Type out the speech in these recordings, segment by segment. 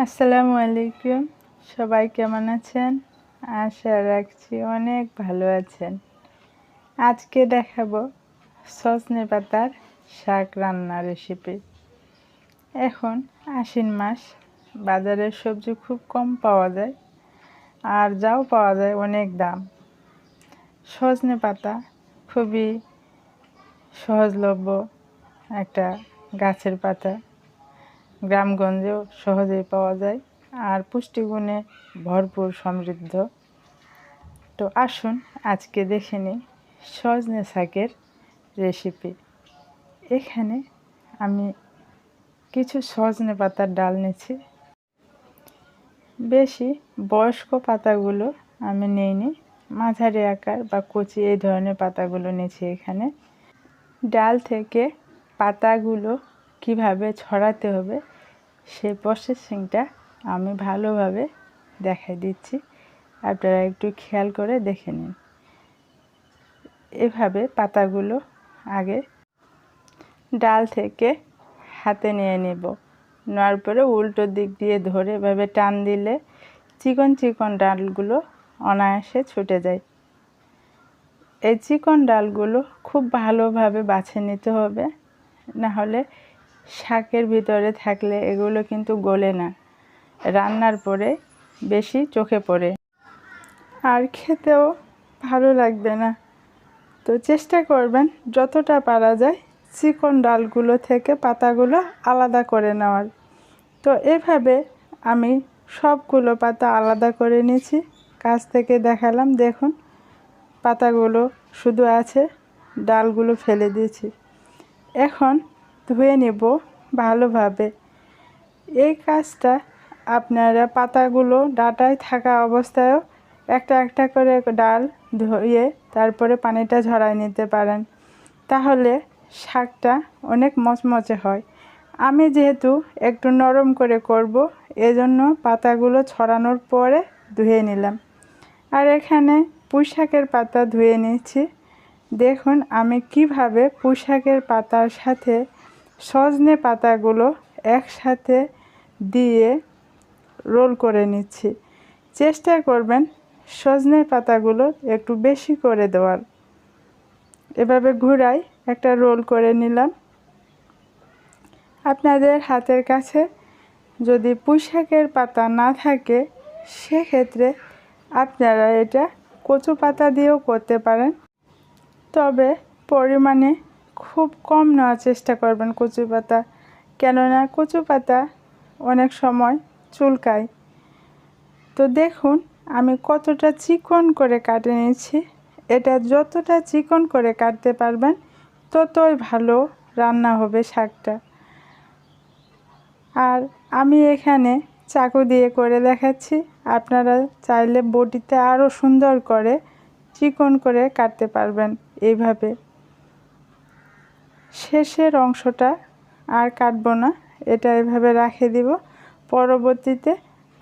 আসসালামু আলাইকুম। সবাই কেমন আছেন? আশা রাখছি অনেক ভালো আছেন। আজকে দেখাবো সজনে পাতার শাক রান্না রেসিপি। এখন আশ্বিন মাস, বাজারের সবজি খুব কম পাওয়া যায়, আর যাও পাওয়া যায় অনেক দাম। সজনে পাতা খুবই সহজলভ্য একটা গাছের পাতা, গ্রামগঞ্জেও সহজেই পাওয়া যায় আর পুষ্টিগুণে ভরপুর সমৃদ্ধ। তো আসুন আজকে দেখে নিই সজনে শাকের রেসিপি। এখানে আমি কিছু সজনে পাতার ডাল নিয়েছি। বেশি বয়স্ক পাতাগুলো আমি নিইনি, মাঝারি আকার বা কচি এই ধরনের পাতাগুলো নিয়েছি। এখানে ডাল থেকে পাতাগুলো কিভাবে ছড়াতে হবে সেই প্রসেসিংটা আমি ভালোভাবে দেখাই দিচ্ছি, আপনারা একটু খেয়াল করে দেখে নিন। এভাবে পাতাগুলো আগে ডাল থেকে হাতে নিয়ে নেব, নেওয়ার পরে উল্টো দিক দিয়ে ধরে এভাবে টান দিলে চিকন চিকন ডালগুলো অনায়াসে ছুটে যায়। এই চিকন ডালগুলো খুব ভালোভাবে বাছে নিতে হবে, না হলে শাকের ভিতরে থাকলে এগুলো কিন্তু গলে না, রান্নার পরে বেশি চোখে পড়ে আর খেতেও ভালো লাগবে না। তো চেষ্টা করবেন যতটা পারা যায় চিকন ডালগুলো থেকে পাতাগুলো আলাদা করে নেওয়ার। তো এভাবে আমি সবগুলো পাতা আলাদা করে নিয়েছি, কাছ থেকে দেখালাম। দেখুন পাতাগুলো শুধু আছে, ডালগুলো ফেলে দিয়েছি। এখন ধুয়ে নেব ভালোভাবে। এই কাজটা আপনারা পাতাগুলো ডাঁটায় থাকা অবস্থায়ও একটা একটা করে ডাল ধুয়ে তারপরে পানিটা ঝরায় নিতে পারেন, তাহলে শাকটা অনেক মচমচে হয়। আমি যেহেতু একটু নরম করে করব, এজন্য পাতাগুলো ছড়ানোর পরে ধুয়ে নিলাম। আর এখানে পুঁইশাকের পাতা ধুয়ে নিয়েছি। দেখুন আমি কিভাবে পুঁইশাকের পাতার সাথে সজনে পাতাগুলো একসাথে দিয়ে রোল করে নিচ্ছি। চেষ্টা করবেন সজনে পাতাগুলো একটু বেশি করে দেওয়ার। এভাবে ঘুরাই একটা রোল করে নিলাম। আপনাদের হাতের কাছে যদি পুঁইশাকের পাতা না থাকে, সেক্ষেত্রে আপনারা এটা কচু পাতা দিয়েও করতে পারেন, তবে পরিমাণে খুব কম নেওয়ার চেষ্টা করবেন কচু পাতা, কেননা কচু পাতা অনেক সময় চুলকায়। তো দেখুন আমি কতটা চিকন করে কাটে নিয়েছি। এটা যতটা চিকন করে কাটতে পারবেন ততই ভালো রান্না হবে শাকটা। আর আমি এখানে চাকু দিয়ে করে দেখাচ্ছি, আপনারা চাইলে বটিতে আরও সুন্দর করে চিকন করে কাটতে পারবেন। এইভাবে শেষের অংশটা আর কাটবো না, এটা এভাবে রেখে দিব। পরবর্তীতে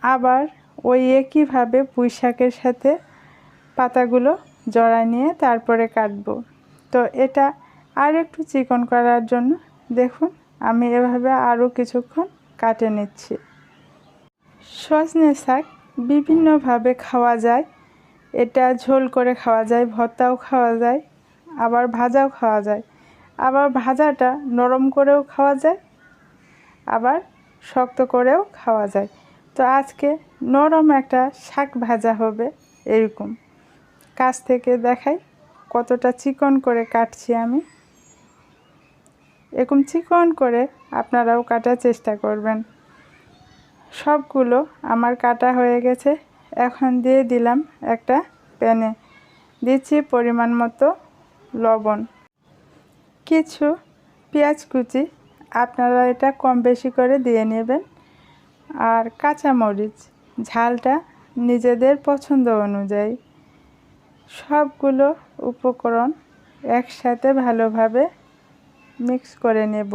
আবার ওই একইভাবে পুঁইশাকের সাথে পাতাগুলো জড়ায় নিয়ে তারপরে কাটবো। তো এটা আর একটু চিকন করার জন্য দেখুন আমি এভাবে আরও কিছুক্ষণ কাটে নিচ্ছি। সজনে শাক বিভিন্নভাবে খাওয়া যায়। এটা ঝোল করে খাওয়া যায়, ভর্তাও খাওয়া যায়, আবার ভাজাও খাওয়া যায়। আবার ভাজাটা নরম করেও খাওয়া যায়, আবার শক্ত করেও খাওয়া যায়। তো আজকে নরম একটা শাক ভাজা হবে এরকম। কাছ থেকে দেখাই কতটা চিকন করে কাটছি আমি। এরকম চিকন করে আপনারাও কাটার চেষ্টা করবেন। সবগুলো আমার কাটা হয়ে গেছে। এখন দিয়ে দিলাম একটা প্যানে, দিচ্ছি পরিমাণ মতো লবণ, কিছু পেঁয়াজ কুচি, আপনারা এটা কম বেশি করে দিয়ে নেবেন, আর কাঁচামরিচ, ঝালটা নিজেদের পছন্দ অনুযায়ী। সবগুলো উপকরণ একসাথে ভালোভাবে মিক্স করে নেব।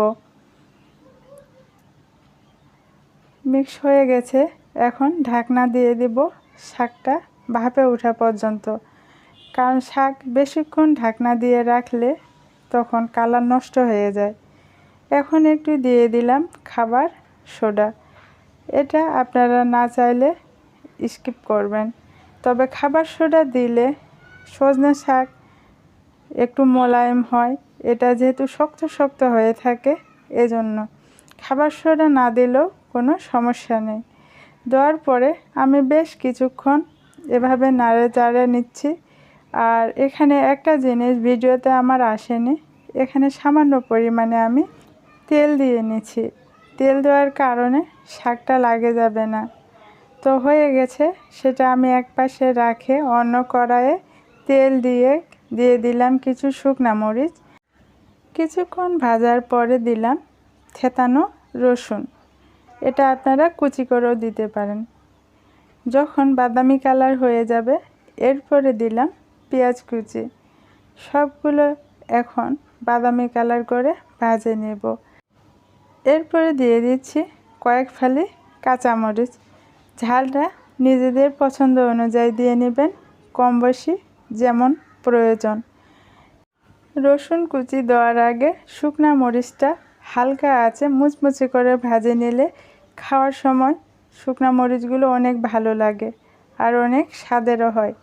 মিক্স হয়ে গেছে, এখন ঢাকনা দিয়ে দেব শাকটা ভাপে ওঠা পর্যন্ত, কারণ শাক বেশিক্ষণ ঢাকনা দিয়ে রাখলে তখন কালার নষ্ট হয়ে যায়। এখন একটু দিয়ে দিলাম খাবার সোডা, এটা আপনারা না চাইলে স্কিপ করবেন। তবে খাবার সোডা দিলে সজনে শাক একটু মোলায়েম হয়। এটা যেহেতু শক্ত শক্ত হয়ে থাকে এজন্য খাবার সোডা না দিলেও কোনো সমস্যা নেই। দেওয়ার পরে আমি বেশ কিছুক্ষণ এভাবে নাড়ে চাড়ে নিচ্ছি। আর এখানে একটা জিনিস ভিডিওতে আমার আসেনি, এখানে সামান্য পরিমাণে আমি তেল দিয়ে নিচ্ছি। তেল দেওয়ার কারণে শাকটা লাগে যাবে না। তো হয়ে গেছে, সেটা আমি এক পাশে রাখে অন্য কড়াইয়ে তেল দিয়ে দিলাম কিছু শুকনা মরিচ। কিছুক্ষণ ভাজার পরে দিলাম থেতানো রসুন। এটা আপনারা কুচি করেও দিতে পারেন। যখন বাদামি কালার হয়ে যাবে এরপরে দিলাম পেঁয়াজ কুচি। সবগুলো এখন বাদামি কালার করে ভেজে নেব। এরপরে দিয়ে দিচ্ছি কয়েক ফালি কাঁচামরিচ। ঝালটা নিজেদের পছন্দ অনুযায়ী দিয়ে নেবেন, কম বেশি যেমন প্রয়োজন। রসুন কুচি দেওয়ার আগে শুকনা মরিচটা হালকা আঁচে মুচমুচে করে ভেজে নিলে খাওয়ার সময় শুকনা মরিচগুলো অনেক ভালো লাগে আর অনেক স্বাদেরও হয়।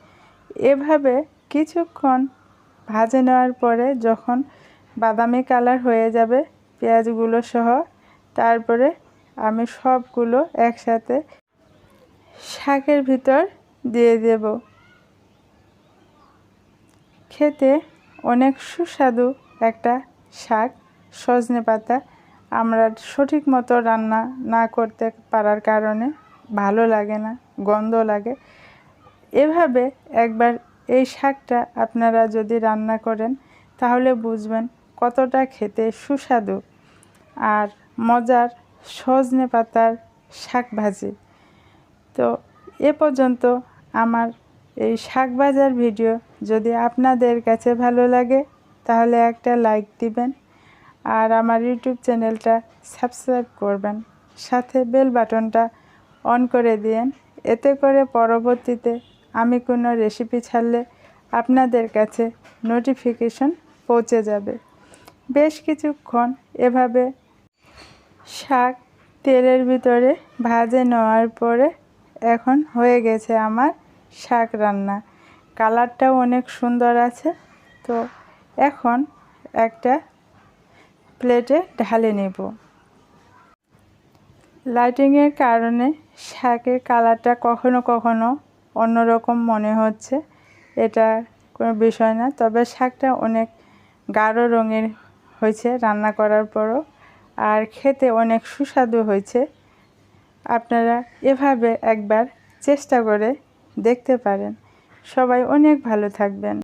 এভাবে কিছুক্ষণ ভেজে নেওয়ার পরে যখন বাদামি কালার হয়ে যাবে পেঁয়াজগুলো সহ, তারপরে আমি সবগুলো একসাথে শাকের ভিতর দিয়ে দেব। খেতে অনেক সুস্বাদু একটা শাক সজনে পাতা। আমরা সঠিক মতো রান্না না করতে পারার কারণে ভালো লাগে না, গন্ধ লাগে। এভাবে একবার এই শাকটা আপনারা যদি রান্না করেন তাহলে বুঝবেন কতটা খেতে সুস্বাদু আর মজার সজনে পাতার শাক ভাজি। তো এ পর্যন্ত আমার এই শাক ভাজার ভিডিও যদি আপনাদের কাছে ভালো লাগে তাহলে একটা লাইক দিবেন আর আমার ইউটিউব চ্যানেলটা সাবস্ক্রাইব করবেন, সাথে বেল বাটনটা অন করে দিন। এতে করে পরবর্তীতে আমি কোনো রেসিপি ছাড়লে আপনাদের কাছে নোটিফিকেশন পৌঁছে যাবে। বেশ কিছুক্ষণ এভাবে শাক তেলের ভিতরে ভাজে নেওয়ার পরে এখন হয়ে গেছে আমার শাক রান্না। কালারটাও অনেক সুন্দর আছে। তো এখন একটা প্লেটে ঢালে নেব। লাইটিংয়ের কারণে শাকের কালারটা কখনো কখনো অন্যরকম মনে হচ্ছে, এটা কোনো বিষয় না। তবে শাকটা অনেক গাঢ় রঙের হয়েছে রান্না করার পরও, আর খেতে অনেক সুস্বাদু হয়েছে। আপনারা এভাবে একবার চেষ্টা করে দেখতে পারেন। সবাই অনেক ভালো থাকবেন।